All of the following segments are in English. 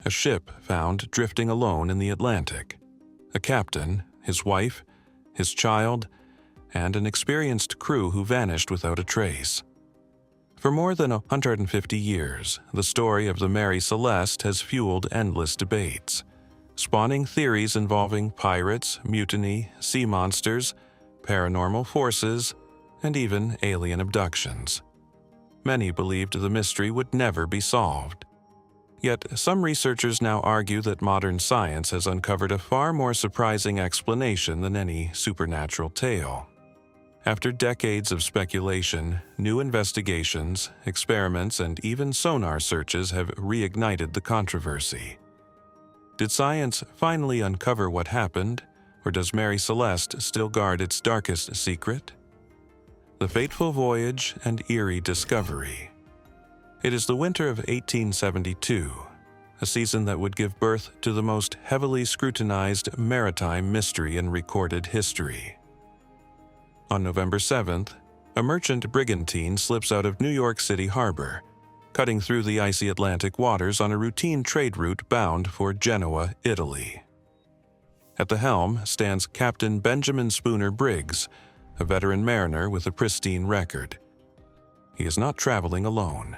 a ship found drifting alone in the Atlantic. A captain, his wife, his child, and an experienced crew who vanished without a trace. For more than 150 years, the story of the Mary Celeste has fueled endless debates, spawning theories involving pirates, mutiny, sea monsters, paranormal forces, and even alien abductions. Many believed the mystery would never be solved. Yet some researchers now argue that modern science has uncovered a far more surprising explanation than any supernatural tale. After decades of speculation, new investigations, experiments, and even sonar searches have reignited the controversy. Did science finally uncover what happened, or does Mary Celeste still guard its darkest secret? The fateful voyage and eerie discovery. It is the winter of 1872, a season that would give birth to the most heavily scrutinized maritime mystery in recorded history. On November 7th, a merchant brigantine slips out of New York City harbor, cutting through the icy Atlantic waters on a routine trade route bound for Genoa, Italy. At the helm stands Captain Benjamin Spooner Briggs, a veteran mariner with a pristine record. He is not traveling alone.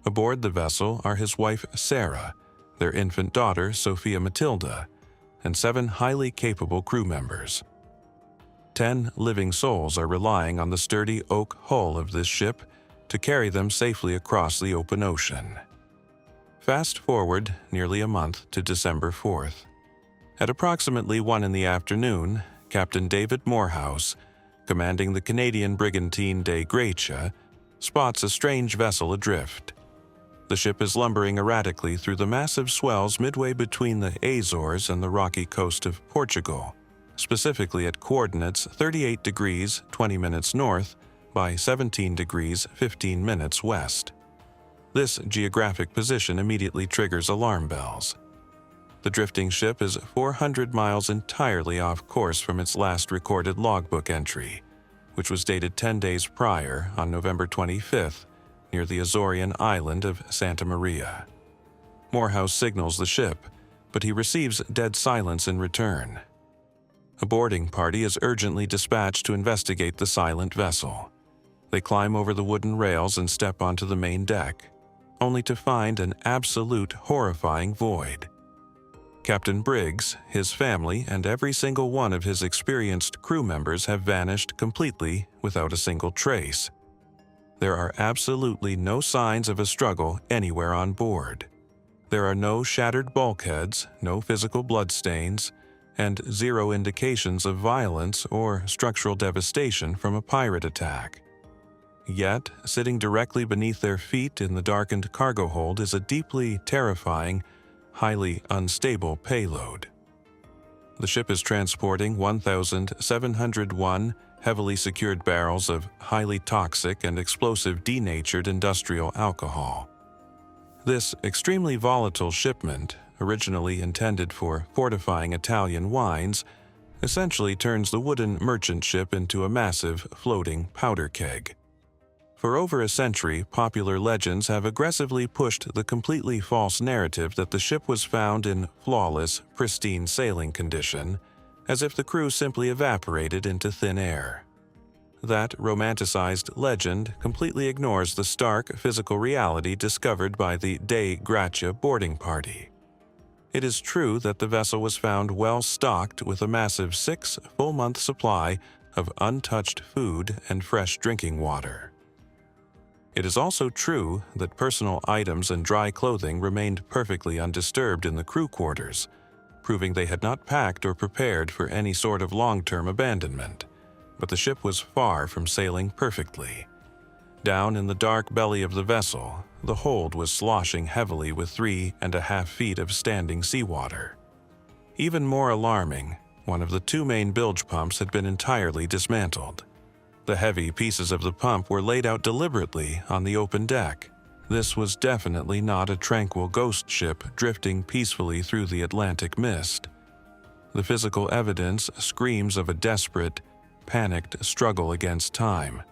Aboard the vessel are his wife Sarah, their infant daughter Sophia Matilda, and 7 highly capable crew members. 10 living souls are relying on the sturdy oak hull of this ship to carry them safely across the open ocean. Fast forward nearly a month to December 4th. At approximately 1 in the afternoon, Captain David Morehouse, commanding the Canadian brigantine De Gratia, spots a strange vessel adrift. The ship is lumbering erratically through the massive swells midway between the Azores and the rocky coast of Portugal, specifically at coordinates 38 degrees 20 minutes north by 17 degrees 15 minutes west. This geographic position immediately triggers alarm bells. The drifting ship is 400 miles entirely off course from its last recorded logbook entry, which was dated 10 days prior on November 25th, near the Azorean island of Santa Maria. Morehouse signals the ship, but he receives dead silence in return. A boarding party is urgently dispatched to investigate the silent vessel. They climb over the wooden rails and step onto the main deck, only to find an absolute horrifying void. Captain Briggs, his family, and every single one of his experienced crew members have vanished completely without a single trace. There are absolutely no signs of a struggle anywhere on board. There are no shattered bulkheads, no physical bloodstains, and 0 indications of violence or structural devastation from a pirate attack. Yet, sitting directly beneath their feet in the darkened cargo hold is a deeply terrifying, highly unstable payload. The ship is transporting 1,701 heavily secured barrels of highly toxic and explosive denatured industrial alcohol. This extremely volatile shipment, originally intended for fortifying Italian wines, essentially turns the wooden merchant ship into a massive floating powder keg. For over a century, popular legends have aggressively pushed the completely false narrative that the ship was found in flawless, pristine sailing condition, as if the crew simply evaporated into thin air. That romanticized legend completely ignores the stark physical reality discovered by the De Gratia boarding party. It is true that the vessel was found well stocked with a massive 6 full-month supply of untouched food and fresh drinking water. It is also true that personal items and dry clothing remained perfectly undisturbed in the crew quarters, proving they had not packed or prepared for any sort of long-term abandonment. But the ship was far from sailing perfectly. Down in the dark belly of the vessel, the hold was sloshing heavily with 3.5 feet of standing seawater. Even more alarming, one of the 2 main bilge pumps had been entirely dismantled. The heavy pieces of the pump were laid out deliberately on the open deck. This was definitely not a tranquil ghost ship drifting peacefully through the Atlantic mist. The physical evidence screams of a desperate, panicked struggle against time.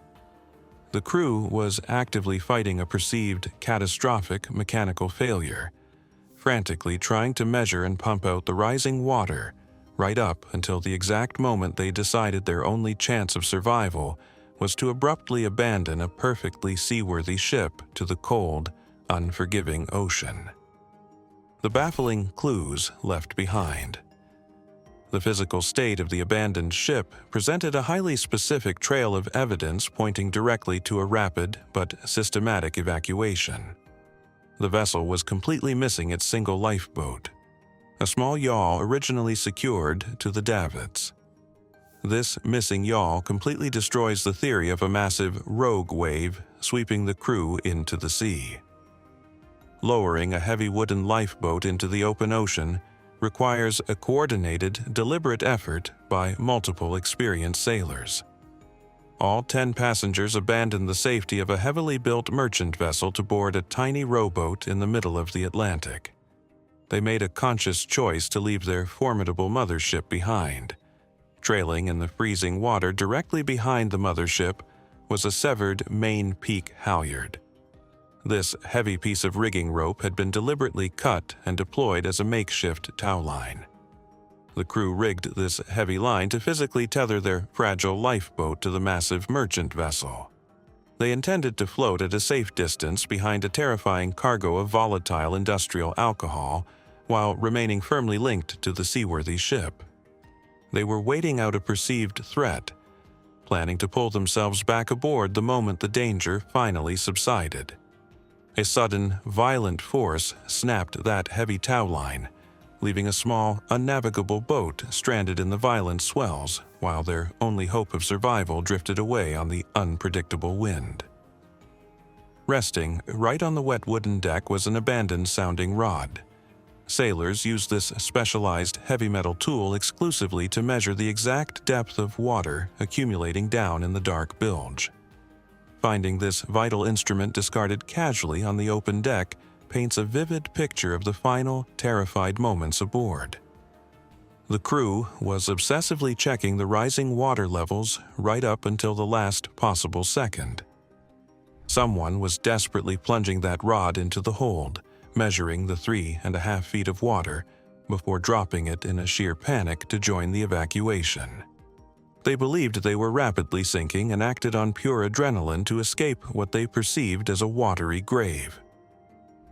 The crew was actively fighting a perceived catastrophic mechanical failure. frantically trying to measure and pump out the rising water, right up until the exact moment they decided their only chance of survival was to abruptly abandon a perfectly seaworthy ship to the cold, unforgiving ocean. The baffling clues left behind. The physical state of the abandoned ship presented a highly specific trail of evidence pointing directly to a rapid but systematic evacuation. The vessel was completely missing its single lifeboat, a small yawl originally secured to the davits. This missing yawl completely destroys the theory of a massive rogue wave sweeping the crew into the sea. Lowering a heavy wooden lifeboat into the open ocean requires a coordinated, deliberate effort by multiple experienced sailors. All 10 passengers abandoned the safety of a heavily built merchant vessel to board a tiny rowboat in the middle of the Atlantic. They made a conscious choice to leave their formidable mothership behind. Trailing in the freezing water directly behind the mothership was a severed main peak halyard. This heavy piece of rigging rope had been deliberately cut and deployed as a makeshift tow line. The crew rigged this heavy line to physically tether their fragile lifeboat to the massive merchant vessel. They intended to float at a safe distance behind a terrifying cargo of volatile industrial alcohol while remaining firmly linked to the seaworthy ship. They were waiting out a perceived threat, planning to pull themselves back aboard the moment the danger finally subsided. A sudden, violent force snapped that heavy tow line, leaving a small, unnavigable boat stranded in the violent swells while their only hope of survival drifted away on the unpredictable wind. Resting right on the wet wooden deck was an abandoned sounding rod. Sailors used this specialized heavy metal tool exclusively to measure the exact depth of water accumulating down in the dark bilge. Finding this vital instrument discarded casually on the open deck paints a vivid picture of the final, terrified moments aboard. The crew was obsessively checking the rising water levels right up until the last possible second. Someone was desperately plunging that rod into the hold, measuring the 3.5 feet of water before dropping it in a sheer panic to join the evacuation. They believed they were rapidly sinking and acted on pure adrenaline to escape what they perceived as a watery grave.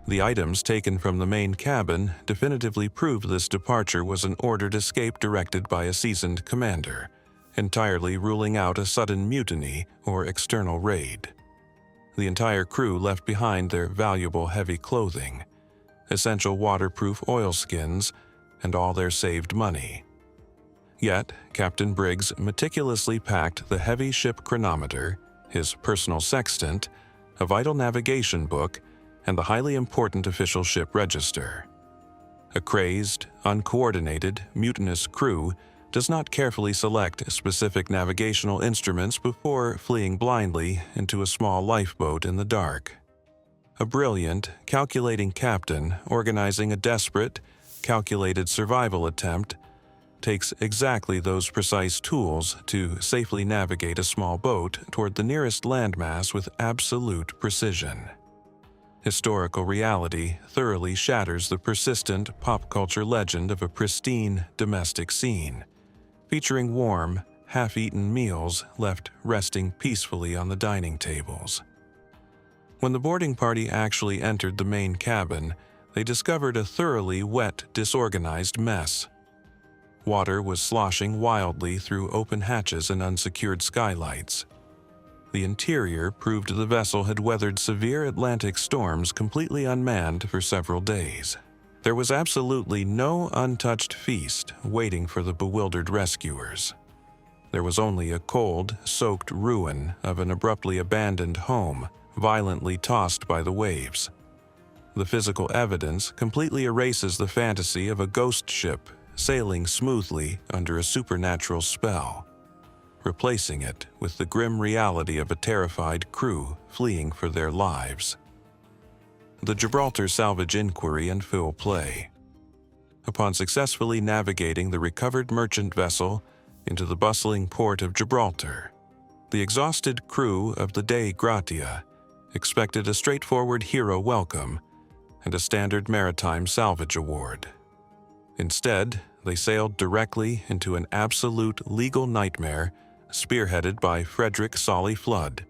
The items taken from the main cabin definitively proved this departure was an ordered escape directed by a seasoned commander, entirely ruling out a sudden mutiny or external raid. The entire crew left behind their valuable heavy clothing, essential waterproof oilskins, and all their saved money. Yet, Captain Briggs meticulously packed the heavy ship chronometer, his personal sextant, a vital navigation book, and the highly important official ship register. A crazed, uncoordinated, mutinous crew does not carefully select specific navigational instruments before fleeing blindly into a small lifeboat in the dark. A brilliant, calculating captain organizing a desperate, calculated survival attempt takes exactly those precise tools to safely navigate a small boat toward the nearest landmass with absolute precision. Historical reality thoroughly shatters the persistent pop culture legend of a pristine domestic scene, featuring warm, half-eaten meals left resting peacefully on the dining tables. When the boarding party actually entered the main cabin, they discovered a thoroughly wet, disorganized mess. Water was sloshing wildly through open hatches and unsecured skylights. The interior proved the vessel had weathered severe Atlantic storms completely unmanned for several days. There was absolutely no untouched feast waiting for the bewildered rescuers. There was only a cold, soaked ruin of an abruptly abandoned home, violently tossed by the waves. The physical evidence completely erases the fantasy of a ghost ship sailing smoothly under a supernatural spell, replacing it with the grim reality of a terrified crew fleeing for their lives. The Gibraltar salvage inquiry in full play. Upon successfully navigating the recovered merchant vessel into the bustling port of Gibraltar, the exhausted crew of the Dei Gratia expected a straightforward hero welcome and a standard maritime salvage award. Instead, they sailed directly into an absolute legal nightmare spearheaded by Frederick Solly Flood,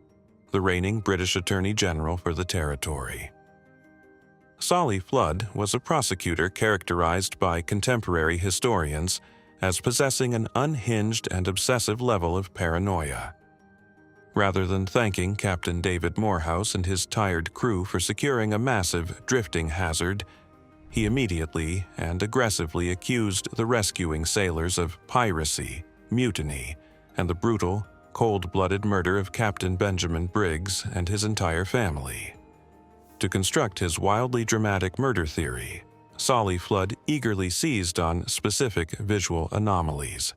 the reigning British Attorney General for the territory. Solly Flood was a prosecutor characterized by contemporary historians as possessing an unhinged and obsessive level of paranoia. Rather than thanking Captain David Morehouse and his tired crew for securing a massive drifting hazard, he immediately and aggressively accused the rescuing sailors of piracy, mutiny, and the brutal, cold-blooded murder of Captain Benjamin Briggs and his entire family. To construct his wildly dramatic murder theory, Solly Flood eagerly seized on specific visual anomalies.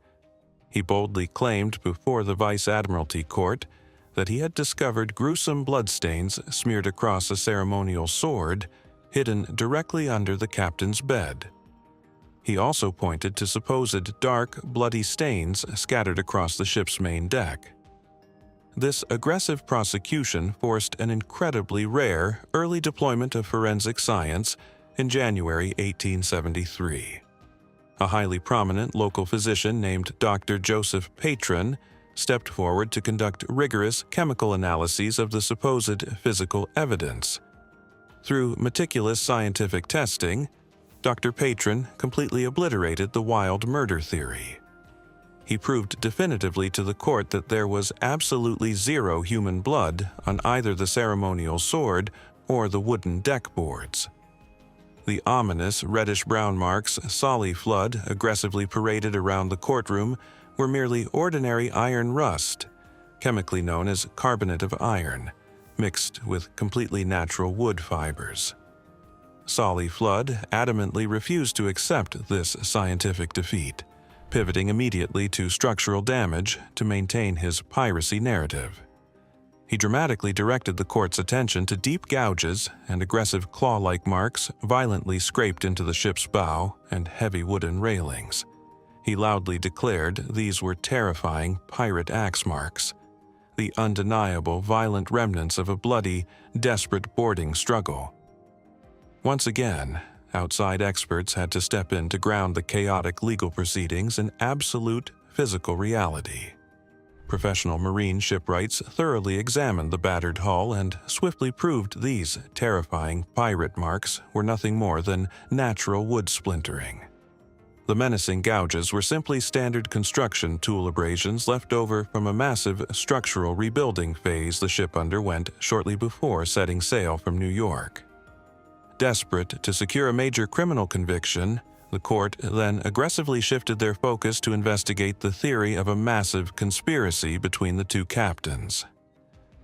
He boldly claimed before the Vice Admiralty Court that he had discovered gruesome bloodstains smeared across a ceremonial sword hidden directly under the captain's bed. He also pointed to supposed dark, bloody stains scattered across the ship's main deck. This aggressive prosecution forced an incredibly rare early deployment of forensic science in January 1873. A highly prominent local physician named Dr. Joseph Patron stepped forward to conduct rigorous chemical analyses of the supposed physical evidence. Through meticulous scientific testing, Dr. Patron completely obliterated the wild murder theory. He proved definitively to the court that there was absolutely zero human blood on either the ceremonial sword or the wooden deck boards. The ominous reddish-brown marks Solly Flood aggressively paraded around the courtroom were merely ordinary iron rust, chemically known as carbonate of iron, mixed with completely natural wood fibers. Solly Flood adamantly refused to accept this scientific defeat, pivoting immediately to structural damage to maintain his piracy narrative. He dramatically directed the court's attention to deep gouges and aggressive claw-like marks violently scraped into the ship's bow and heavy wooden railings. He loudly declared these were terrifying pirate axe marks, the undeniable violent remnants of a bloody, desperate boarding struggle. Once again, outside experts had to step in to ground the chaotic legal proceedings in absolute physical reality. Professional marine shipwrights thoroughly examined the battered hull and swiftly proved these terrifying pirate marks were nothing more than natural wood splintering. The menacing gouges were simply standard construction tool abrasions left over from a massive structural rebuilding phase the ship underwent shortly before setting sail from New York. Desperate to secure a major criminal conviction, the court then aggressively shifted their focus to investigate the theory of a massive conspiracy between the two captains.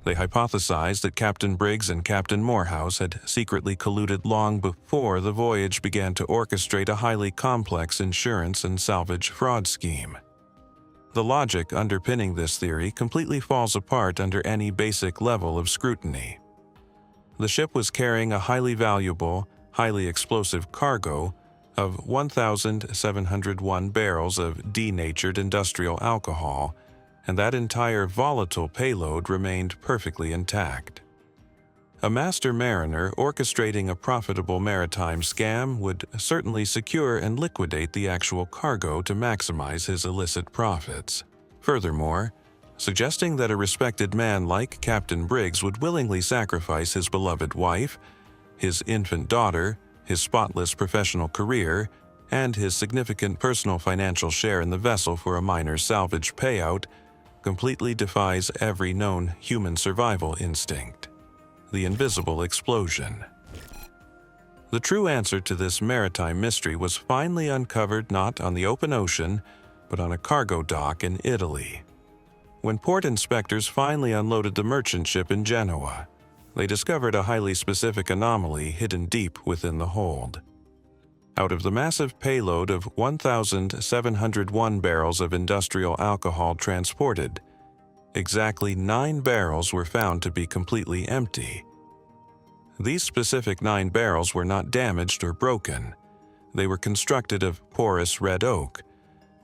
They hypothesized that Captain Briggs and Captain Morehouse had secretly colluded long before the voyage began to orchestrate a highly complex insurance and salvage fraud scheme. The logic underpinning this theory completely falls apart under any basic level of scrutiny. The ship was carrying a highly valuable, highly explosive cargo of 1,701 barrels of denatured industrial alcohol, and that entire volatile payload remained perfectly intact. A master mariner orchestrating a profitable maritime scam would certainly secure and liquidate the actual cargo to maximize his illicit profits. Furthermore, suggesting that a respected man like Captain Briggs would willingly sacrifice his beloved wife, his infant daughter, his spotless professional career, and his significant personal financial share in the vessel for a minor salvage payout completely defies every known human survival instinct: the invisible explosion. The true answer to this maritime mystery was finally uncovered not on the open ocean, but on a cargo dock in Italy. When port inspectors finally unloaded the merchant ship in Genoa, they discovered a highly specific anomaly hidden deep within the hold. Out of the massive payload of 1,701 barrels of industrial alcohol transported, exactly 9 barrels were found to be completely empty. These specific 9 barrels were not damaged or broken. They were constructed of porous red oak,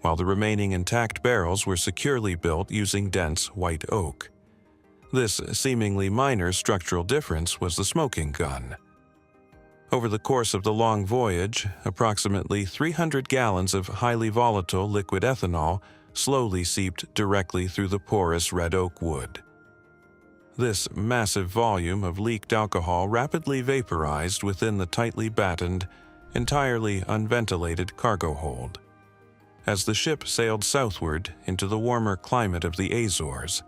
while the remaining intact barrels were securely built using dense white oak. This seemingly minor structural difference was the smoking gun. Over the course of the long voyage, approximately 300 gallons of highly volatile liquid ethanol slowly seeped directly through the porous red oak wood. This massive volume of leaked alcohol rapidly vaporized within the tightly battened, entirely unventilated cargo hold. As the ship sailed southward into the warmer climate of the Azores,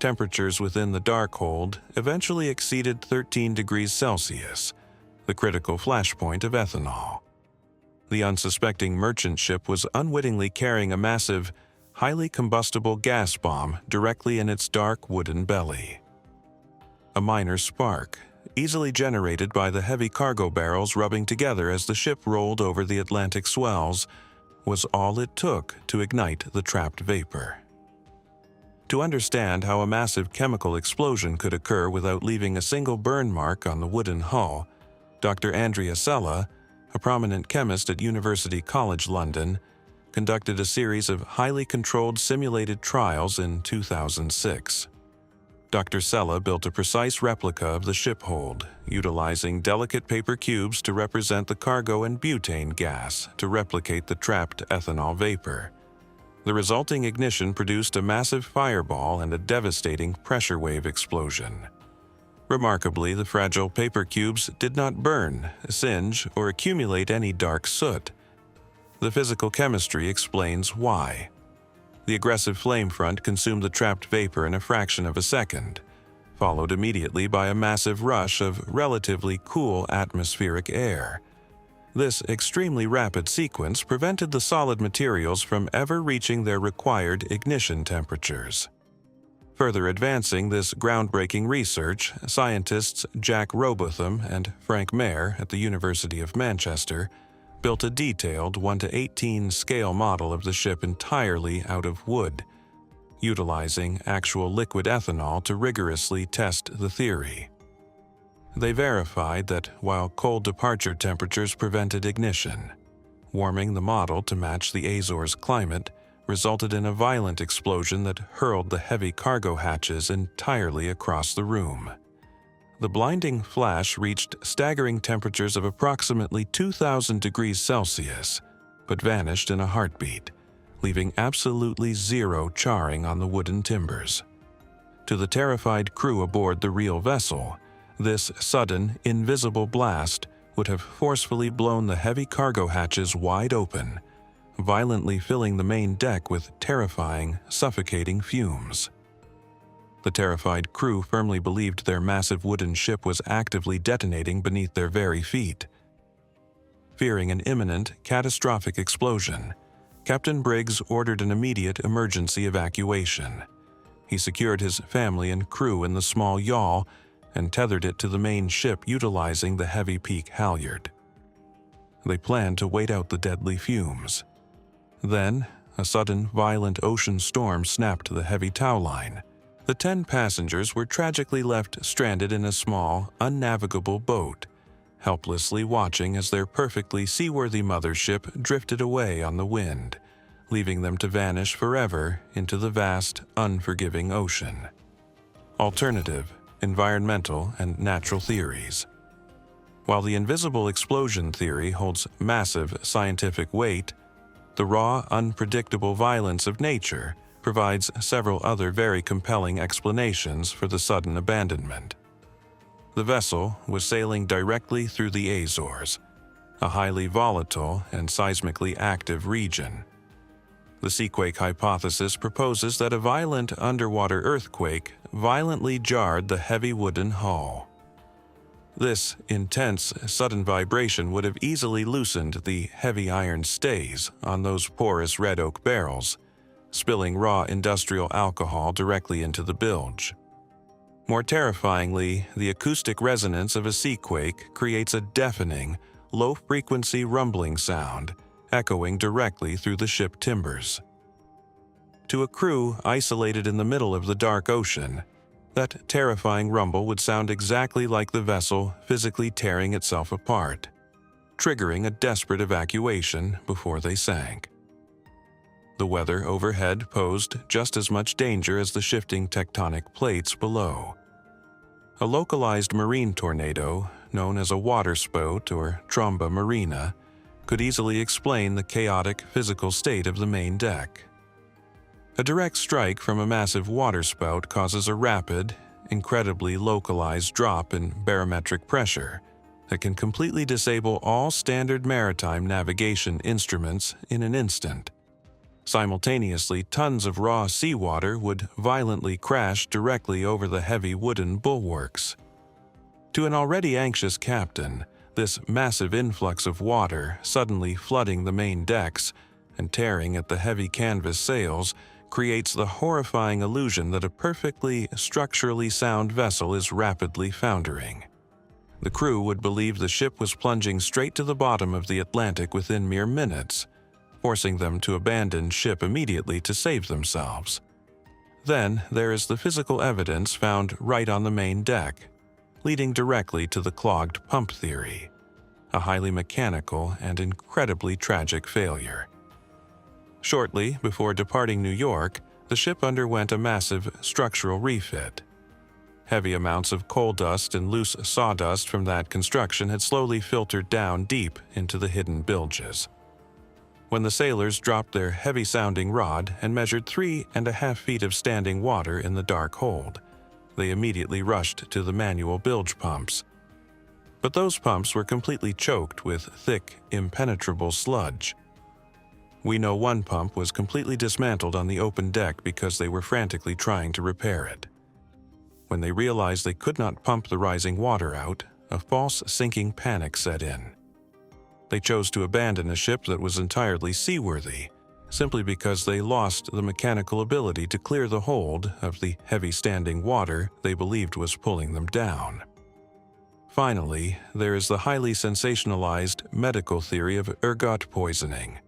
temperatures within the dark hold eventually exceeded 13 degrees Celsius, the critical flashpoint of ethanol. The unsuspecting merchant ship was unwittingly carrying a massive, highly combustible gas bomb directly in its dark wooden belly. A minor spark, easily generated by the heavy cargo barrels rubbing together as the ship rolled over the Atlantic swells, was all it took to ignite the trapped vapor. To understand how a massive chemical explosion could occur without leaving a single burn mark on the wooden hull, Dr. Andrea Sella, a prominent chemist at University College London, conducted a series of highly controlled simulated trials in 2006. Dr. Sella built a precise replica of the ship hold, utilizing delicate paper cubes to represent the cargo and butane gas to replicate the trapped ethanol vapor. The resulting ignition produced a massive fireball and a devastating pressure wave explosion. Remarkably, the fragile paper cubes did not burn, singe, or accumulate any dark soot. The physical chemistry explains why. The aggressive flame front consumed the trapped vapor in a fraction of a second, followed immediately by a massive rush of relatively cool atmospheric air. This extremely rapid sequence prevented the solid materials from ever reaching their required ignition temperatures. Further advancing this groundbreaking research, scientists Jack Robotham and Frank Mayer at the University of Manchester built a detailed 1:18 scale model of the ship entirely out of wood, utilizing actual liquid ethanol to rigorously test the theory. They verified that while cold departure temperatures prevented ignition, warming the model to match the Azores climate resulted in a violent explosion that hurled the heavy cargo hatches entirely across the room. The blinding flash reached staggering temperatures of approximately 2,000 degrees Celsius, but vanished in a heartbeat, leaving absolutely zero charring on the wooden timbers. To the terrified crew aboard the real vessel, this sudden, invisible blast would have forcefully blown the heavy cargo hatches wide open, violently filling the main deck with terrifying, suffocating fumes. The terrified crew firmly believed their massive wooden ship was actively detonating beneath their very feet. Fearing an imminent, catastrophic explosion, Captain Briggs ordered an immediate emergency evacuation. He secured his family and crew in the small yawl and tethered it to the main ship utilizing the heavy peak halyard. They planned to wait out the deadly fumes. Then, a sudden, violent ocean storm snapped the heavy tow line. The 10 passengers were tragically left stranded in a small, unnavigable boat, helplessly watching as their perfectly seaworthy mothership drifted away on the wind, leaving them to vanish forever into the vast, unforgiving ocean. Alternative, environmental, and natural theories. While the invisible explosion theory holds massive scientific weight, the raw, unpredictable violence of nature provides several other very compelling explanations for the sudden abandonment. The vessel was sailing directly through the Azores, a highly volatile and seismically active region. The seaquake hypothesis proposes that a violent underwater earthquake violently jarred the heavy wooden hull. This intense, sudden vibration would have easily loosened the heavy iron stays on those porous red oak barrels, spilling raw industrial alcohol directly into the bilge. More terrifyingly, the acoustic resonance of a seaquake creates a deafening, low-frequency rumbling sound, echoing directly through the ship timbers. To a crew isolated in the middle of the dark ocean, that terrifying rumble would sound exactly like the vessel physically tearing itself apart, triggering a desperate evacuation before they sank. The weather overhead posed just as much danger as the shifting tectonic plates below. A localized marine tornado, known as a waterspout or tromba marina, could easily explain the chaotic physical state of the main deck. A direct strike from a massive waterspout causes a rapid, incredibly localized drop in barometric pressure that can completely disable all standard maritime navigation instruments in an instant. Simultaneously, tons of raw seawater would violently crash directly over the heavy wooden bulwarks. To an already anxious captain, this massive influx of water suddenly flooding the main decks and tearing at the heavy canvas sails creates the horrifying illusion that a perfectly structurally sound vessel is rapidly foundering. The crew would believe the ship was plunging straight to the bottom of the Atlantic within mere minutes, forcing them to abandon ship immediately to save themselves. Then there is the physical evidence found right on the main deck, leading directly to the clogged pump theory, a highly mechanical and incredibly tragic failure. Shortly before departing New York, the ship underwent a massive structural refit. Heavy amounts of coal dust and loose sawdust from that construction had slowly filtered down deep into the hidden bilges. When the sailors dropped their heavy-sounding rod and measured 3.5 feet of standing water in the dark hold, they immediately rushed to the manual bilge pumps. But those pumps were completely choked with thick, impenetrable sludge. We know one pump was completely dismantled on the open deck because they were frantically trying to repair it. When they realized they could not pump the rising water out, a false sinking panic set in. They chose to abandon a ship that was entirely seaworthy, simply because they lost the mechanical ability to clear the hold of the heavy standing water they believed was pulling them down. Finally, there is the highly sensationalized medical theory of ergot poisoning,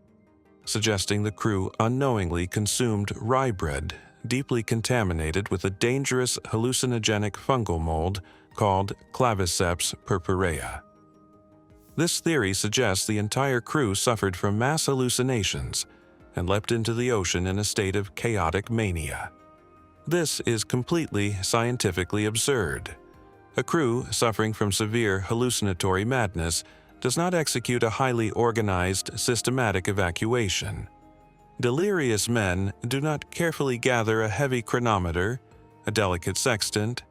suggesting the crew unknowingly consumed rye bread deeply contaminated with a dangerous hallucinogenic fungal mold called Claviceps purpurea. This theory suggests the entire crew suffered from mass hallucinations and leapt into the ocean in a state of chaotic mania. This is completely scientifically absurd. A crew suffering from severe hallucinatory madness does not execute a highly organized, systematic evacuation. Delirious men do not carefully gather a heavy chronometer, a delicate sextant,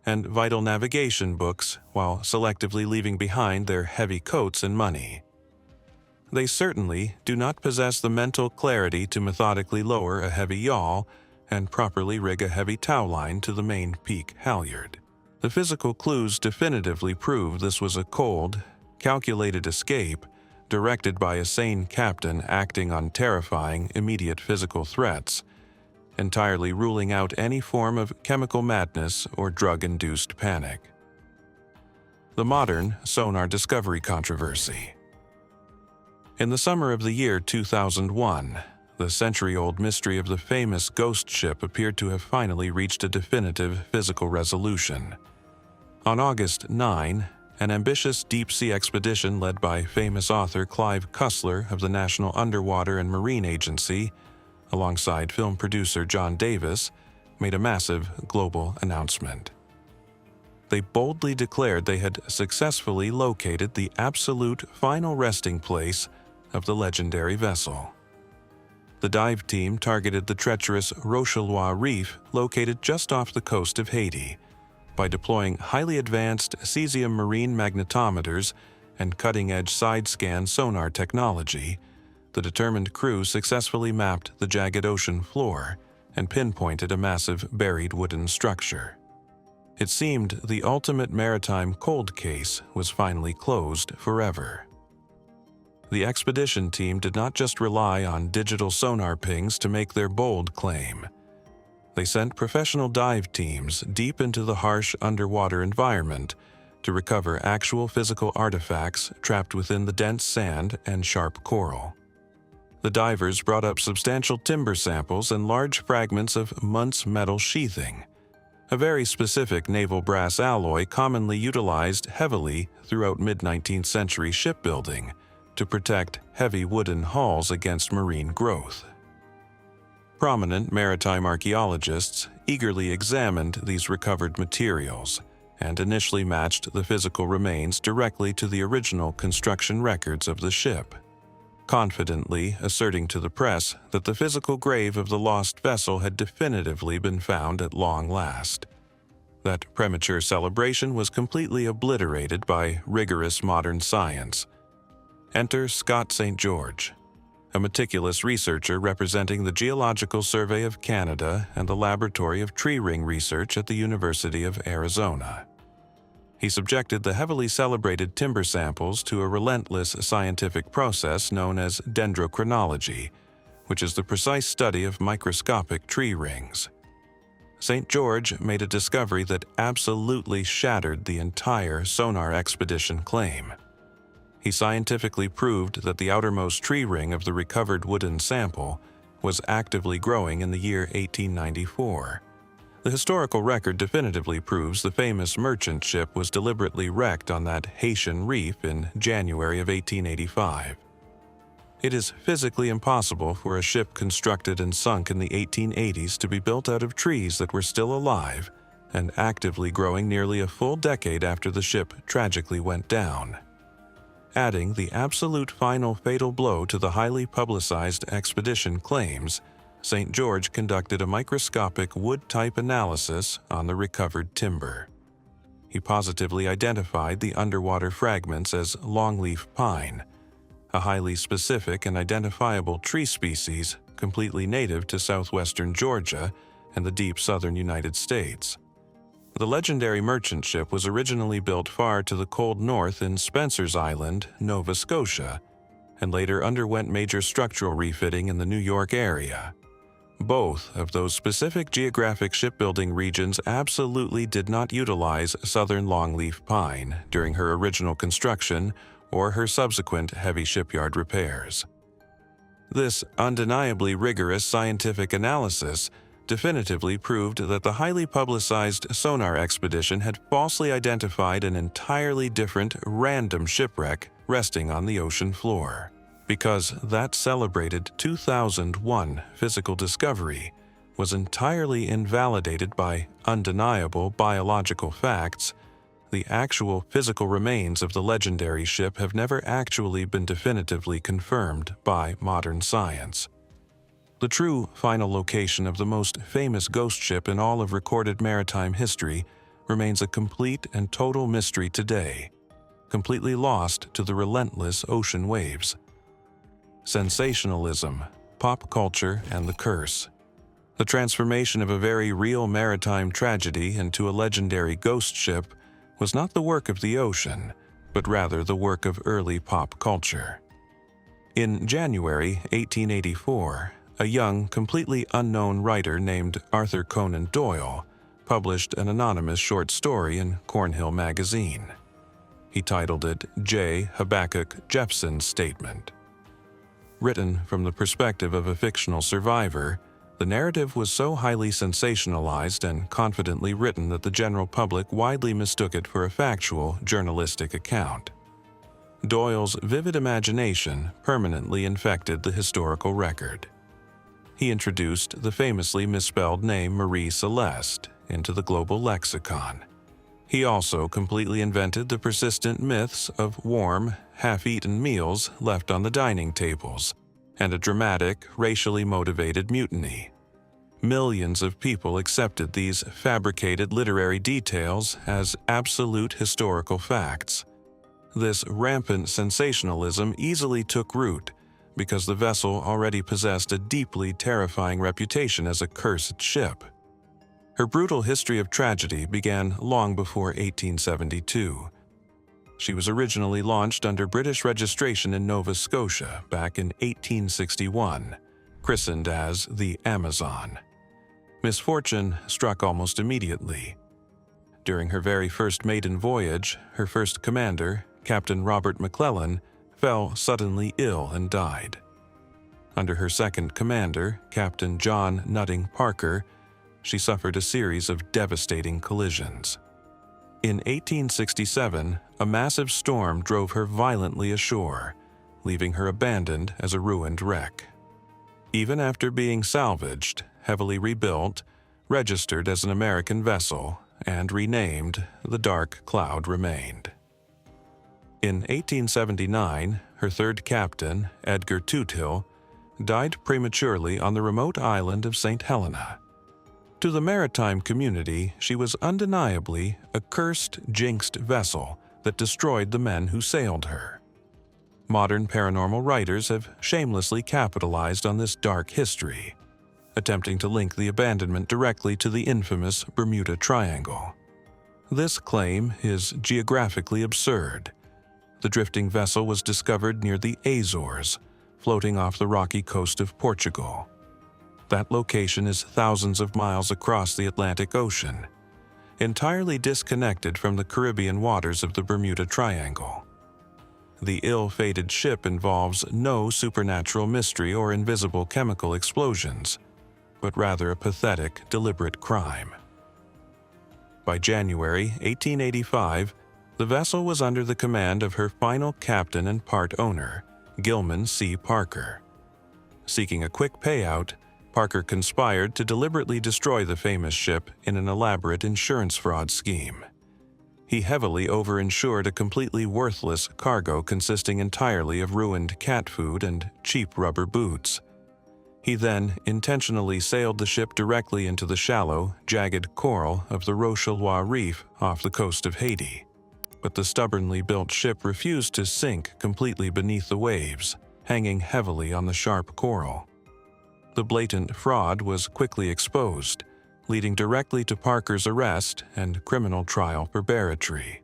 and vital navigation books while selectively leaving behind their heavy coats and money. They certainly do not possess the mental clarity to methodically lower a heavy yawl and properly rig a heavy towline to the main peak halyard. The physical clues definitively prove this was a cold, calculated escape directed by a sane captain acting on terrifying, immediate physical threats, entirely ruling out any form of chemical madness or drug-induced panic. The modern sonar discovery controversy. In the summer of the year 2001, the century-old mystery of the famous ghost ship appeared to have finally reached a definitive physical resolution. On August 9, an ambitious deep-sea expedition led by famous author Clive Cussler of the National Underwater and Marine Agency, alongside film producer John Davis, made a massive global announcement. They boldly declared they had successfully located the absolute final resting place of the legendary vessel. The dive team targeted the treacherous Rocheleau Reef located just off the coast of Haiti by deploying highly advanced cesium marine magnetometers and cutting-edge side-scan sonar technology. The determined crew successfully mapped the jagged ocean floor and pinpointed a massive buried wooden structure. It seemed the ultimate maritime cold case was finally closed forever. The expedition team did not just rely on digital sonar pings to make their bold claim. They sent professional dive teams deep into the harsh underwater environment to recover actual physical artifacts trapped within the dense sand and sharp coral. The divers brought up substantial timber samples and large fragments of Muntz metal sheathing, a very specific naval brass alloy commonly utilized heavily throughout mid-19th century shipbuilding to protect heavy wooden hulls against marine growth. Prominent maritime archaeologists eagerly examined these recovered materials, and initially matched the physical remains directly to the original construction records of the ship, confidently asserting to the press that the physical grave of the lost vessel had definitively been found at long last. That premature celebration was completely obliterated by rigorous modern science. Enter Scott St. George, a meticulous researcher representing the Geological Survey of Canada and the Laboratory of Tree Ring Research at the University of Arizona. He subjected the heavily celebrated timber samples to a relentless scientific process known as dendrochronology, which is the precise study of microscopic tree rings. St. George made a discovery that absolutely shattered the entire Sonar expedition claim. He scientifically proved that the outermost tree ring of the recovered wooden sample was actively growing in the year 1894. The historical record definitively proves the famous merchant ship was deliberately wrecked on that Haitian reef in January of 1885. It is physically impossible for a ship constructed and sunk in the 1880s to be built out of trees that were still alive and actively growing nearly a full decade after the ship tragically went down. Adding the absolute final fatal blow to the highly publicized expedition claims, St. George conducted a microscopic wood-type analysis on the recovered timber. He positively identified the underwater fragments as longleaf pine, a highly specific and identifiable tree species completely native to southwestern Georgia and the deep southern United States. The legendary merchant ship was originally built far to the cold north in Spencer's Island, Nova Scotia, and later underwent major structural refitting in the New York area. Both of those specific geographic shipbuilding regions absolutely did not utilize southern longleaf pine during her original construction or her subsequent heavy shipyard repairs. This undeniably rigorous scientific analysis definitively proved that the highly publicized Sonar expedition had falsely identified an entirely different random shipwreck resting on the ocean floor. Because that celebrated 2001 physical discovery was entirely invalidated by undeniable biological facts, the actual physical remains of the legendary ship have never actually been definitively confirmed by modern science. The true final location of the most famous ghost ship in all of recorded maritime history remains a complete and total mystery today, completely lost to the relentless ocean waves. Sensationalism, pop culture, and the curse. The transformation of a very real maritime tragedy into a legendary ghost ship was not the work of the ocean, but rather the work of early pop culture. In January 1884, a young, completely unknown writer named Arthur Conan Doyle published an anonymous short story in Cornhill magazine. He titled it J. Habakkuk Jephson's Statement. Written from the perspective of a fictional survivor, the narrative was so highly sensationalized and confidently written that the general public widely mistook it for a factual, journalistic account. Doyle's vivid imagination permanently infected the historical record. He introduced the famously misspelled name Mary Celeste into the global lexicon. He also completely invented the persistent myths of warm, half-eaten meals left on the dining tables, and a dramatic, racially motivated mutiny. Millions of people accepted these fabricated literary details as absolute historical facts. This rampant sensationalism easily took root because the vessel already possessed a deeply terrifying reputation as a cursed ship. Her brutal history of tragedy began long before 1872. She was originally launched under British registration in Nova Scotia back in 1861, christened as the Amazon. Misfortune struck almost immediately. During her very first maiden voyage, her first commander, Captain Robert McClellan, fell suddenly ill and died. Under her second commander, Captain John Nutting Parker, she suffered a series of devastating collisions. In 1867, a massive storm drove her violently ashore, leaving her abandoned as a ruined wreck. Even after being salvaged, heavily rebuilt, registered as an American vessel, and renamed The Dark Cloud Remained. In 1879, her third captain, Edgar Toothill, died prematurely on the remote island of St. Helena. To the maritime community, she was undeniably a cursed, jinxed vessel that destroyed the men who sailed her. Modern paranormal writers have shamelessly capitalized on this dark history, attempting to link the abandonment directly to the infamous Bermuda Triangle. This claim is geographically absurd. The drifting vessel was discovered near the Azores, floating off the rocky coast of Portugal. That location is thousands of miles across the Atlantic Ocean, entirely disconnected from the Caribbean waters of the Bermuda Triangle. The ill-fated ship involves no supernatural mystery or invisible chemical explosions, but rather a pathetic, deliberate crime. By January 1885, the vessel was under the command of her final captain and part owner, Gilman C. Parker. Seeking a quick payout, Parker conspired to deliberately destroy the famous ship in an elaborate insurance fraud scheme. He heavily overinsured a completely worthless cargo consisting entirely of ruined cat food and cheap rubber boots. He then intentionally sailed the ship directly into the shallow, jagged coral of the Rocheleau Reef off the coast of Haiti. But the stubbornly built ship refused to sink completely beneath the waves, hanging heavily on the sharp coral. The blatant fraud was quickly exposed, leading directly to Parker's arrest and criminal trial for barratry.